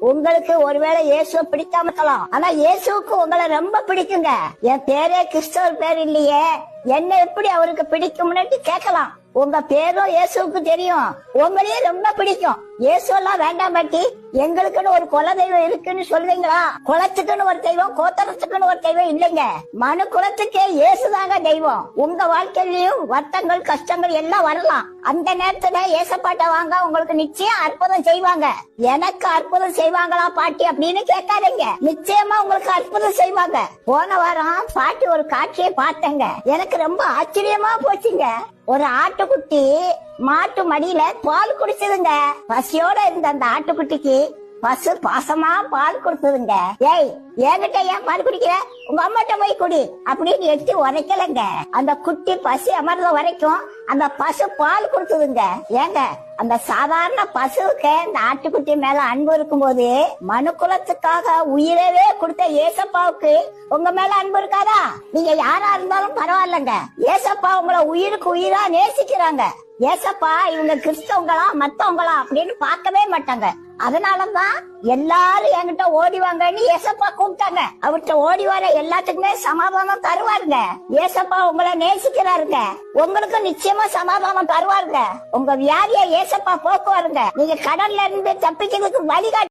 உங்களுக்கு ஒருவேளை இயேசுவை பிடிக்காம இருக்கலாம், ஆனா இயேசுக்கு உங்களை ரொம்ப பிடிக்குங்க. என் பேரே கிறிஸ்தவர் பேர் இல்லையே, என்ன எப்படி அவருக்கு பிடிக்கும்னு கேட்கலாம். உங்க பேரும் இயேசுக்கு தெரியும், உங்களையும் ரொம்ப பிடிக்கும். இயேசு எல்லாம் வேண்டாம் பாட்டி, எங்களுக்குன்னு ஒரு குல தெய்வம் இருக்குன்னு சொல்றீங்களா? குலத்துக்குன்னு ஒரு தெய்வம், கோத்தரத்துக்குன்னு ஒரு தெய்வம் இல்லைங்க. மனு குலத்துக்கே இயேசுதாங்க தெய்வம். உங்க வாழ்க்கையிலயும் வருத்தங்கள் கஷ்டங்கள் எல்லாம் வரலாம். அந்த நேரத்துல ஏசப்பாட்ட வாங்க, உங்களுக்கு நிச்சயம் அற்புதம் செய்வாங்க. எனக்கு அற்புதம் செய்வாங்களா பாட்டி அப்படின்னு கேட்காதீங்க, நிச்சயமா உங்களுக்கு அற்புதம் செய்வாங்க. போன வாரம் பாட்டி ஒரு காட்சியை பார்த்தேங்க, எனக்கு ரொம்ப ஆச்சரியமா போச்சுங்க. ஒரு ஆட்டுக்குட்டி மாட்டு மடியில பால் குடிச்சதுங்க. பசியோட இருந்த அந்த ஆட்டுக்குட்டிக்கு பசு பாசமா பால் கொடுத்ததுங்க. ஏய், என்கிட்ட ஏன் பால் குடிக்கிற, உங்க அம்மாட்ட போய் குடி அப்படின்னு எட்டி உரைக்கலங்க. அந்த குட்டி பசி அமர்ந்த வரைக்கும் அந்த பசு பால் கொடுத்ததுங்க. ஏங்க, அந்த சாதாரண பசுவுக்கு இந்த ஆட்டுக்குட்டி மேல அன்பு இருக்கும் போது மனு குலத்துக்காக உயிரவே கொடுத்த ஏசப்பாவுக்கு உங்க மேல அன்பு இருக்காதா? நீங்க யாரா இருந்தாலும் பரவாயில்லங்க, ஏசப்பா உங்களை உயிருக்கு உயிரா நேசிக்கிறாங்க. ஏசப்பா இவங்க கிறிஸ்தவங்களா மத்தவங்களா அப்படின்னு பார்க்கவே மாட்டாங்க. அதனாலதான் எல்லாரும் என்கிட்ட ஓடிவாங்கன்னு ஏசப்பா கூப்பிட்டாங்க. அவர்கிட்ட ஓடி வர எல்லாத்துக்குமே சமாதானம் தருவாருங்க. ஏசப்பா உங்களை நேசிக்கிறாருங்க, உங்களுக்கு நிச்சயமா சமாதானம் தருவாருங்க. உங்க வியாதியை ஏசப்பா போக்குவாருங்க. நீங்க கடல்ல இருந்து தப்பிக்கிறதுக்கு வழிகாட்டு